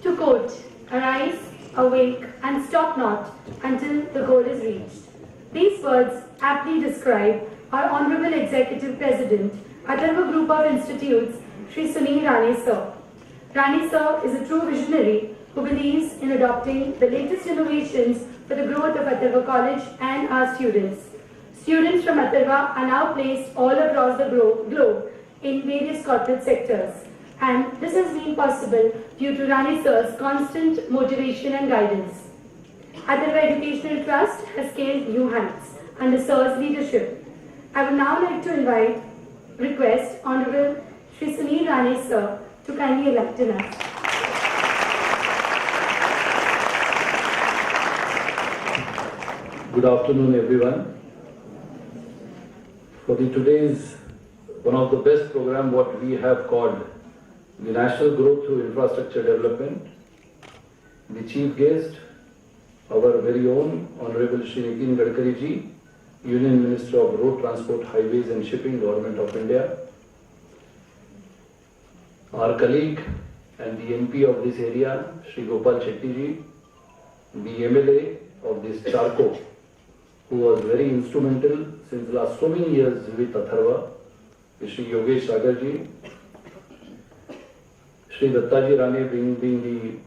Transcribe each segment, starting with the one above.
To quote, arise, awake, and stop not until the goal is reached. These words aptly describe our Honorable Executive President, Atharva Group of Institutes, Shri Sunil Rane Sir. Rane Sir is a true visionary who believes in adopting the latest innovations for the growth of Atharva College and our students. Students from Atharva are now placed all across the globe in various corporate sectors. And this has been possible due to Rane Sir's constant motivation and guidance. Atharva Educational Trust has scaled new heights under Sir's leadership. I would now like to request Honorable Shri Sunil Rane Sir to kindly enlighten us. Good afternoon, everyone. For today's one of the best program, what we have called the National Growth Through Infrastructure Development, the chief guest, our very own Honorable Shri Nitin Gadkari ji, Union Minister of Road Transport, Highways and Shipping, Government of India, our colleague and the MP of this area, Shri Gopal Shetty ji, the MLA of this Charco, who was very instrumental since last so many years with Atharva, Shri Yogesh Sagar ji, Shri Dattaji Rane being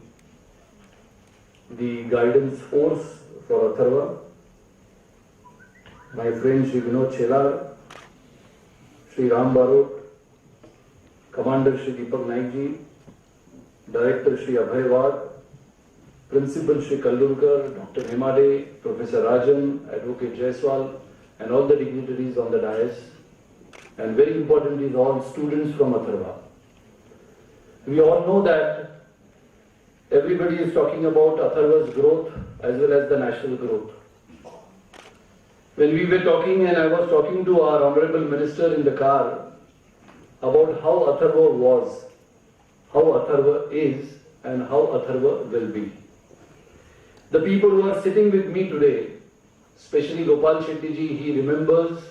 the guidance force for Atharva, my friend Shri Vinod Chelar, Shri Ram Barot, Commander Shri Deepak Naik ji, Director Shri Abhay Wad, Principal Shri Kallurkar, Dr. Hemade, Professor Rajan, Advocate Jaiswal, and all the dignitaries on the dais, and very important is all students from Atharva. We all know that everybody is talking about Atharva's growth as well as the national growth. When we were talking and I was talking to our Honorable Minister in the car about how Atharva was, how Atharva is, and how Atharva will be. The people who are sitting with me today, especially Gopal Shetty ji, he remembers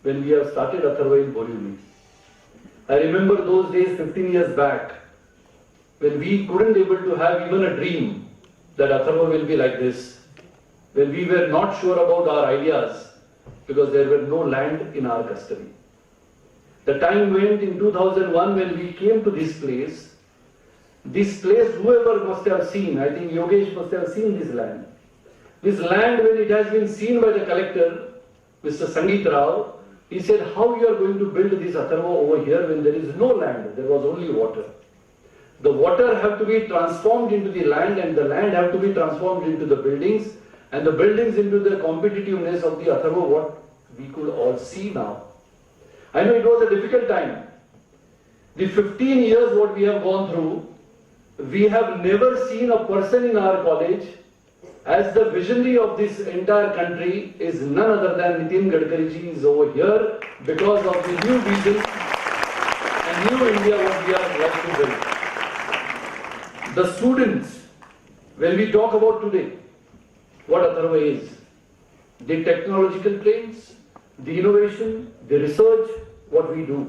when we have started Atharva in Borivali. I remember those days 15 years back when we couldn't able to have even a dream that Atharva will be like this, when we were not sure about our ideas because there were no land in our custody. The time went in 2001 when we came to this place, whoever must have seen, I think Yogesh must have seen this land. This land, when it has been seen by the collector, Mr. Sangeet Rao, he said, how you are going to build this Atharva over here when there is no land, there was only water. The water have to be transformed into the land and the land have to be transformed into the buildings and the buildings into the competitiveness of the Atharva, what we could all see now. I know it was a difficult time. The 15 years what we have gone through, we have never seen a person in our college as the visionary of this entire country is none other than Nitin Gadkari ji is over here because of the new vision and new India what we are like to build. The students, when we talk about today, what Atharva is, the technological trends, the innovation, the research, what we do.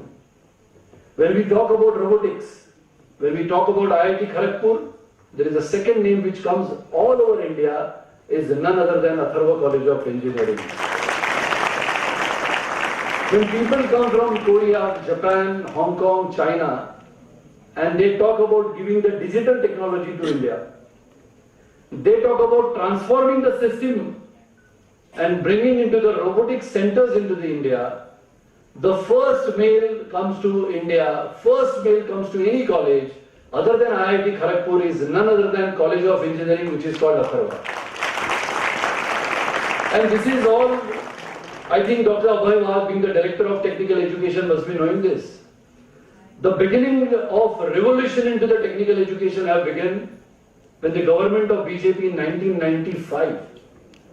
When we talk about robotics, when we talk about IIT Kharagpur, there is a second name which comes all over India, is none other than Atharva College of Engineering. When people come from Korea, Japan, Hong Kong, China, and they talk about giving the digital technology to India, they talk about transforming the system and bringing into the robotic centers into the India. The first mail comes to India, first mail comes to any college other than IIT Kharagpur is none other than College of Engineering, which is called Atharva. And this is all, I think Dr. Abhay Wad, being the Director of Technical Education, must be knowing this. The beginning of revolution into the technical education have begun when the government of BJP in 1995,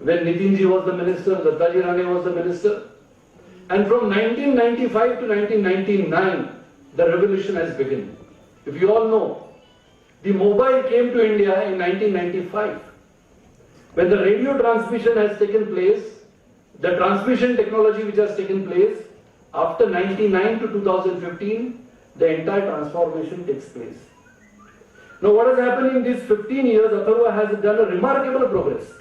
when Nitinji was the minister, Dattaji Rane was the minister. And from 1995 to 1999, the revolution has begun. If you all know, the mobile came to India in 1995. When the radio transmission has taken place, the transmission technology which has taken place, after 99 to 2015, the entire transformation takes place. Now what has happened in these 15 years, Atharva has done a remarkable progress.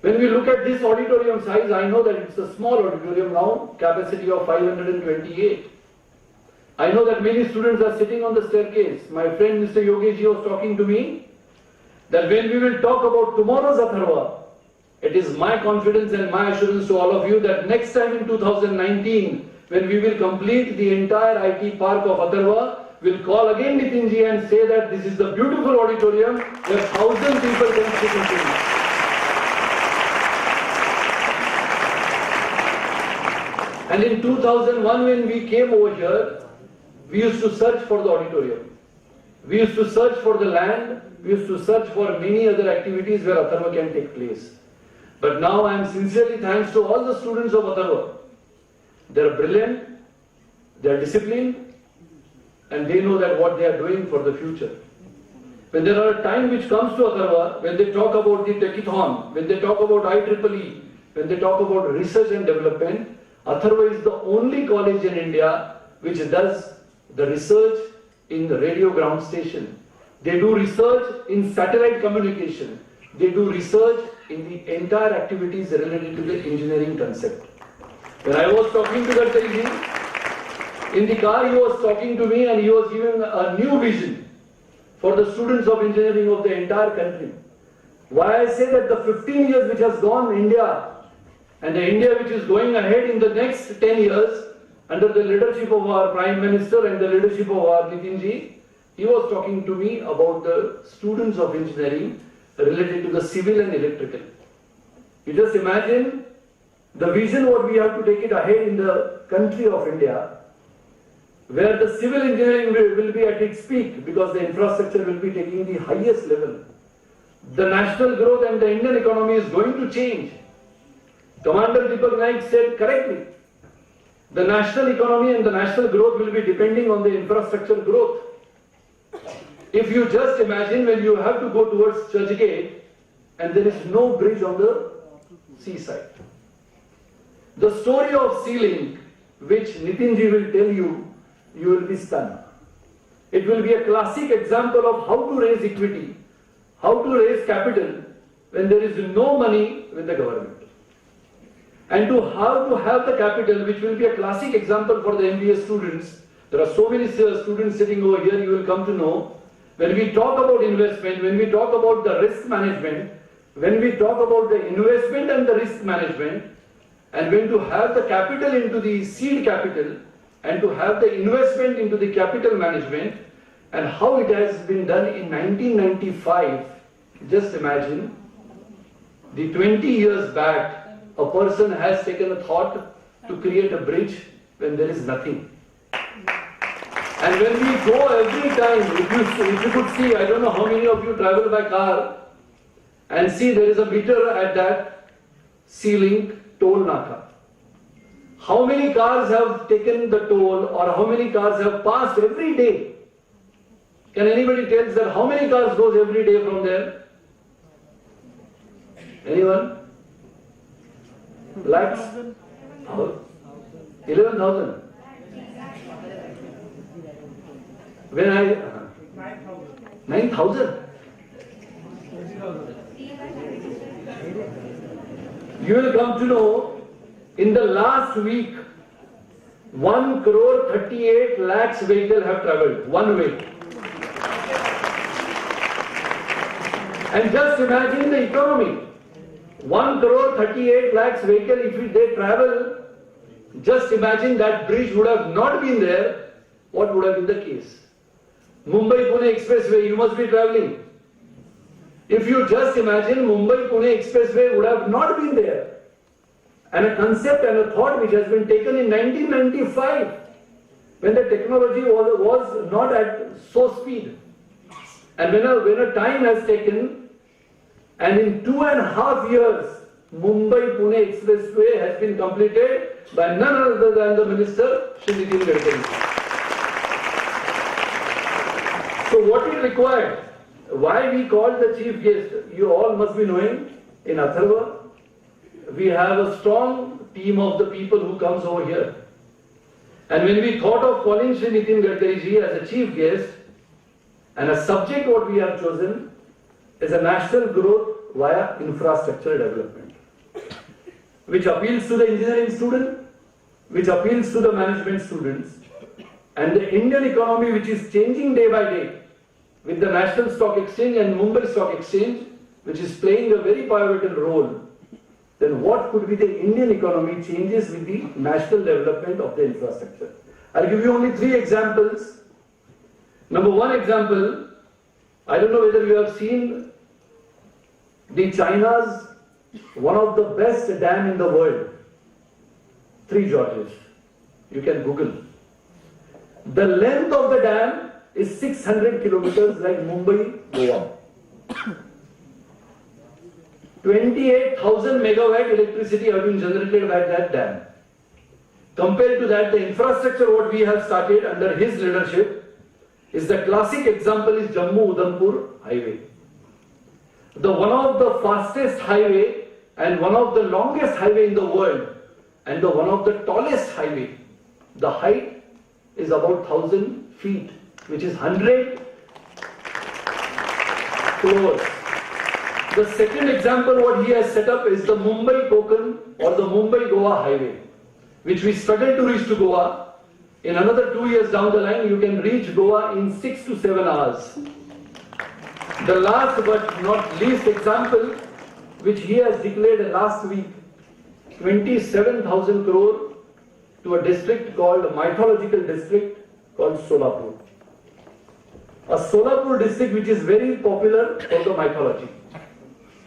When we look at this auditorium size, I know that it's a small auditorium now, capacity of 528. I know that many students are sitting on the staircase. My friend Mr. Yogesh was talking to me that when we will talk about tomorrow's Atharva, it is my confidence and my assurance to all of you that next time in 2019, when we will complete the entire IT park of Atharva, we'll call again Nitinji and say that this is the beautiful auditorium where 1,000 people can sit into it. And in 2001, when we came over here, we used to search for the auditorium. We used to search for the land. We used to search for many other activities where Atharva can take place. But now I am sincerely thanks to all the students of Atharva. They are brilliant, they are disciplined, and they know that what they are doing for the future. When there are a time which comes to Atharva, when they talk about the Techathon, when they talk about IEEE, when they talk about research and development, Atharva is the only college in India which does the research in the radio ground station. They do research in satellite communication. They do research in the entire activities related to the engineering concept. When I was talking to Gadkariji, in the car he was talking to me and he was giving a new vision for the students of engineering of the entire country. Why I say that the 15 years which has gone India and the India which is going ahead in the next 10 years under the leadership of our Prime Minister and the leadership of our Nitinji, he was talking to me about the students of engineering related to the civil and electrical. You just imagine the vision what we have to take it ahead in the country of India, where the civil engineering will be at its peak because the infrastructure will be taking the highest level. The national growth and the Indian economy is going to change. Commander Deepak Naik said correctly, the national economy and the national growth will be depending on the infrastructure growth. If you just imagine when you have to go towards Churchgate and there is no bridge on the seaside. The story of Sea Link, which Nitinji will tell you, you will be stunned. It will be a classic example of how to raise equity, how to raise capital when there is no money with the government. And how to have the capital, which will be a classic example for the MBA students. There are so many students sitting over here, you will come to know. When we talk about investment, when we talk about the risk management, when we talk about the investment and the risk management, and when to have the capital into the seed capital, and to have the investment into the capital management, and how it has been done in 1995, just imagine, the 20 years back, a person has taken a thought to create a bridge when there is nothing. And when we go every time, if you could see, I don't know how many of you travel by car, and see there is a meter at that Sea Link toll naka. How many cars have taken the toll or how many cars have passed every day? Can anybody tell us that how many cars goes every day from there? Anyone? Lakhs? 11,000. When 9,000. You will come to know in the last week 1 crore 38 lakhs vehicles have travelled one way. And just imagine the economy. 1 crore 38 lakhs vehicles, if they travel, just imagine that bridge would have not been there, what would have been the case? Mumbai-Pune Expressway, you must be travelling. If you just imagine Mumbai-Pune Expressway would have not been there. And a concept and a thought which has been taken in 1995, when the technology was not at so speed. And when a time has taken, and in 2.5 years, Mumbai-Pune Expressway has been completed by none other than the Minister, Shri Nitin Gadkari. So what is required? Why we called the chief guest? You all must be knowing, in Atharva, we have a strong team of the people who comes over here. And when we thought of calling Shri Nitin Gadkari ji as a chief guest, And a subject what we have chosen is a national growth via infrastructure development, which appeals to the engineering student, which appeals to the management students, and the Indian economy which is changing day by day with the National Stock Exchange and Mumbai Stock Exchange, which is playing a very pivotal role. Then what could be the Indian economy changes with the national development of the infrastructure? I'll give you only 3 examples. Number 1 example, I don't know whether you have seen the China's one of the best dam in the world, 3 Georges. You can Google. The length of the dam is 600 kilometers, like Mumbai, Goa. 28,000 megawatt electricity have been generated by that dam. Compared to that, the infrastructure what we have started under his leadership is the classic example is Jammu-Udhampur highway. The one of the fastest highway and one of the longest highway in the world and the one of the tallest highway. The height is about 1,000 feet, which is 100 floors. The second example what he has set up is the Mumbai-Konkan or the Mumbai-Goa highway, which we struggle to reach to Goa. In another 2 years down the line, you can reach Goa in 6 to 7 hours. The last but not least example, which he has declared last week, 27,000 crore to a district called, a mythological district called Solapur. A Solapur district which is very popular for the mythology.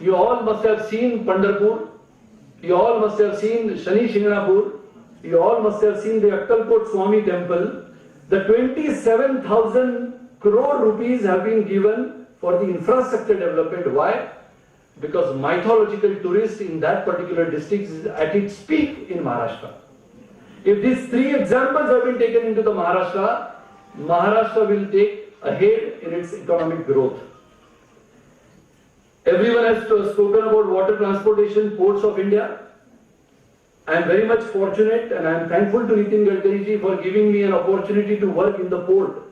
You all must have seen Pandharpur, you all must have seen Shani Shingnapur, you all must have seen the Akkalkot Swami temple. The 27,000 crore rupees have been given for the infrastructure development. Why? Because mythological tourists in that particular district is at its peak in Maharashtra. If these 3 examples have been taken into the Maharashtra, Maharashtra will take ahead in its economic growth. Everyone has spoken about water transportation, ports of India. I am very much fortunate and I am thankful to Nitin Gadkari ji for giving me an opportunity to work in the port.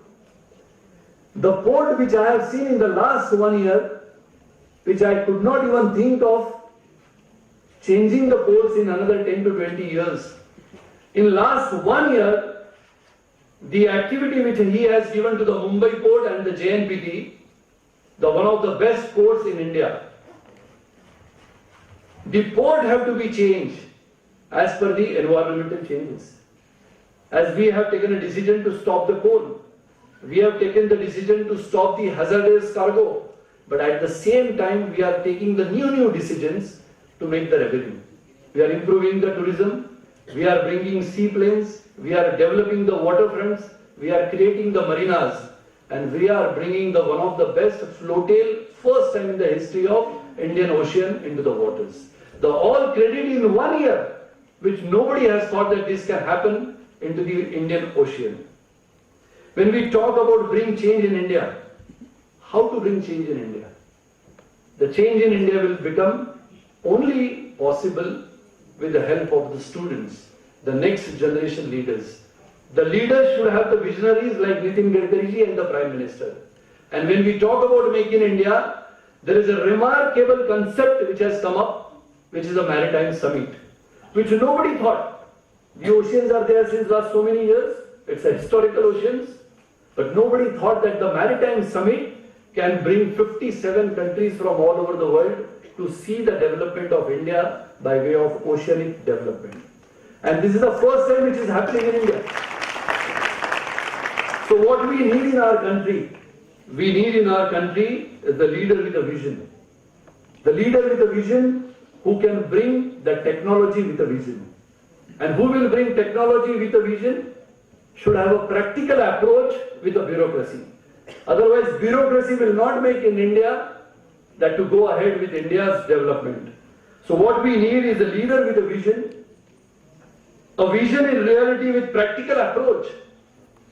The port which I have seen in the last 1 year, which I could not even think of changing the ports in another 10 to 20 years. In last 1 year, the activity which he has given to the Mumbai port and the JNPT, the one of the best ports in India. The port have to be changed as per the environmental changes. As we have taken a decision to stop the coal, we have taken the decision to stop the hazardous cargo, but at the same time we are taking the new decisions to make the revenue. We are improving the tourism, we are bringing seaplanes, we are developing the waterfronts, we are creating the marinas, and we are bringing the one of the best floatel, first time in the history of Indian Ocean, into the waters. The all credit in 1 year, which nobody has thought that this can happen, into the Indian Ocean. When we talk about bring change in India, how to bring change in India? The change in India will become only possible with the help of the students, the next generation leaders. The leaders should have the visionaries like Nitin Gadkari ji and the Prime Minister. And when we talk about Make in India, there is a remarkable concept which has come up, which is a maritime summit, which nobody thought. The oceans are there since last so many years. It's a historical oceans. But nobody thought that the maritime summit can bring 57 countries from all over the world to see the development of India by way of oceanic development. And this is the first time which is happening in India. So what we need in our country? We need in our country is the leader with a vision. The leader with a vision who can bring the technology with a vision. And who will bring technology with a vision should have a practical approach with a bureaucracy. Otherwise, bureaucracy will not make in India that to go ahead with India's development. So what we need is a leader with a vision in reality with practical approach.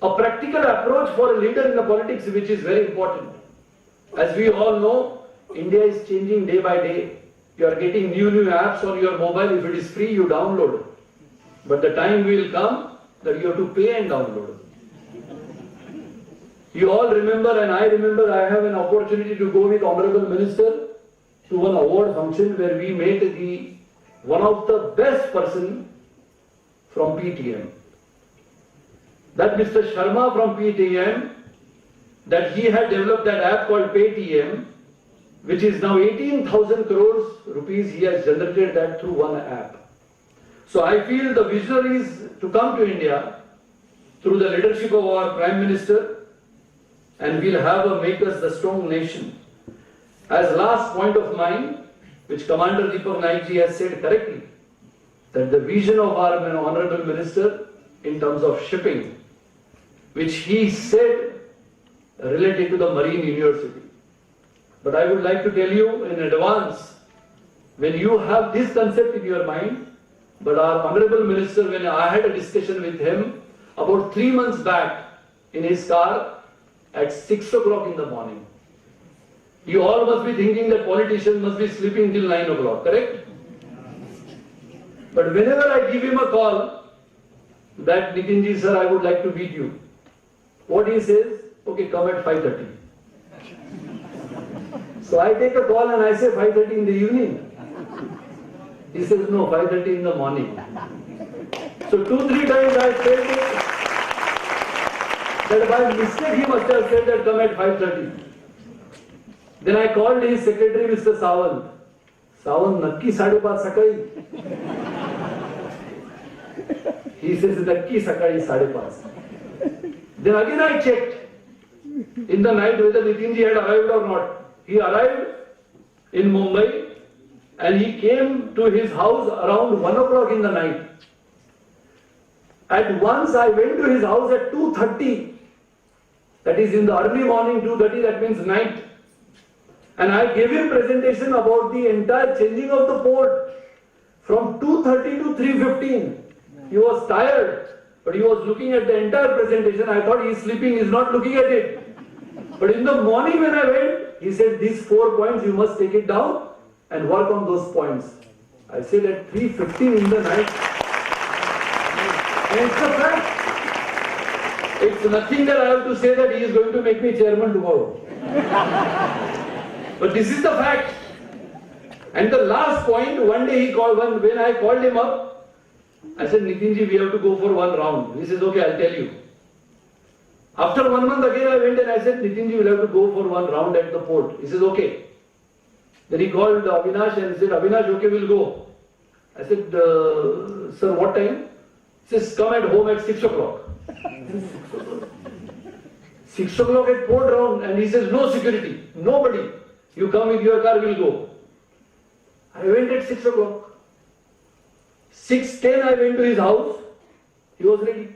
A practical approach for a leader in the politics, which is very important. As we all know, India is changing day by day. You are getting new apps on your mobile. If it is free, you download. But the time will come that you have to pay and download. You all remember, and I remember, I have an opportunity to go with Honorable Minister to one award function where we met one of the best person from PTM. That Mr. Sharma from PTM, that he had developed that app called Paytm, which is now 18,000 crores rupees he has generated that through one app. So I feel the visionaries to come to India through the leadership of our Prime Minister, and we'll have a make us the strong nation. As last point of mine, which Commander Deepak Naik ji has said correctly, that the vision of our Honorable Minister in terms of shipping, which he said related to the Marine University. But I would like to tell you in advance, when you have this concept in your mind, but our Honorable Minister, when I had a discussion with him about 3 months back in his car at 6 o'clock in the morning. You all must be thinking that politicians must be sleeping till 9 o'clock, correct? But whenever I give him a call, that Nitinji sir, I would like to meet you. What he says, okay, come at 5:30. So I take a call and I say 5:30 in the evening. He says, no, 5:30 in the morning. So 2-3 times I said that by mistake he must have said that come at 5:30. Then I called his secretary, Mr. Sawant. Sawant, nakki 5:30 sakali. He says, nakki sakali 5:30. Then again I checked in the night whether Nitinji had arrived or not. He arrived in Mumbai and he came to his house around 1 o'clock in the night. At once I went to his house at 2:30. That is in the early morning, 2:30, that means night. And I gave him presentation about the entire changing of the port from 2:30 to 3:15. He was tired, but he was looking at the entire presentation. I thought he is sleeping, he is not looking at it. But in the morning when I went, he said, these 4 points you must take it down and work on those points. I said at 3:15 in the night. And it's a fact. It's nothing that I have to say that he is going to make me chairman tomorrow. But this is the fact. And the last point, one day he called, when I called him up, I said, Nitinji, we have to go for one round. He says, okay, I'll tell you. After 1 month again I went and I said, Nitinji, we'll have to go for one round at the port. He says, okay. Then he called Avinash and he said, Avinash, okay, we'll go. I said, sir, what time? He says, come at home at 6 o'clock. 6 o'clock at port round, and he says, no security, nobody. You come with your car, we'll go. I went at 6 o'clock. 6:10 I went to his house. He was ready.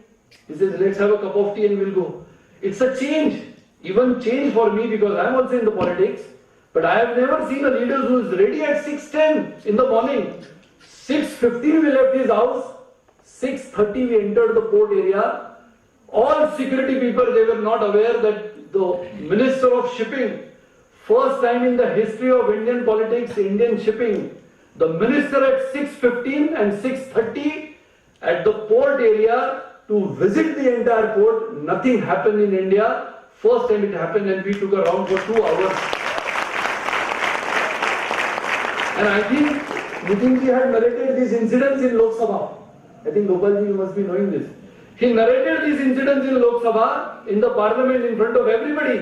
He says, let's have a cup of tea and we'll go. It's a change. Even change for me because I'm also in the politics. But I have never seen a leader who is ready at 6:10 in the morning. 6:15 we left his house. 6:30 we entered the port area. All security people, they were not aware that the Minister of Shipping, first time in the history of Indian politics, Indian shipping, the minister at 6:15 and 6:30 at the port area to visit the entire port. Nothing happened in India. First time it happened and we took a round for 2 hours. And I think Nitinji had narrated these incidents in Lok Sabha. I think Gopalji, you must be knowing this. He narrated these incidents in Lok Sabha, in the parliament, in front of everybody.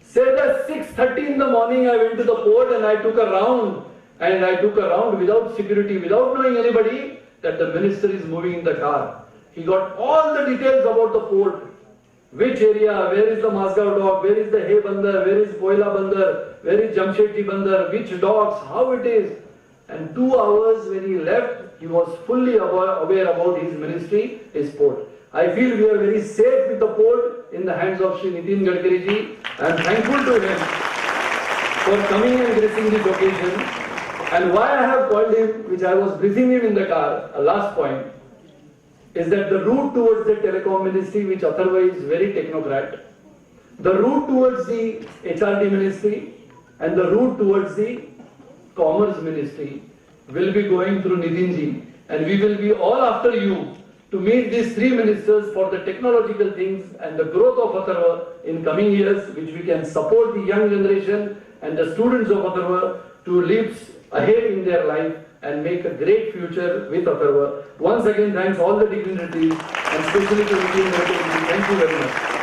Said that 6:30 in the morning I went to the port and I took a round. And I took a round without security, without knowing anybody, that the minister is moving in the car. He got all the details about the port. Which area, where is the Masgaon dock, where is the Hay Bandar, where is Koila Bandar, where is Jamshedji Bandar, which docks, how it is. And 2 hours when he left, he was fully aware about his ministry, his port. I feel we are very safe with the port in the hands of Shri Nitin Gadkari ji. I am thankful to him for coming and gracing this occasion. And why I have called him, which I was briefing him in the car, a last point, is that the route towards the telecom ministry, which otherwise is very technocrat, the route towards the HRD ministry and the route towards the commerce ministry will be going through Nitinji, and we will be all after you to meet these 3 ministers for the technological things and the growth of Atharva in coming years, which we can support the young generation and the students of Atharva to leap ahead in their life and make a great future with Atharva. Once again, thanks all the dignitaries and especially to the team. Thank you very much.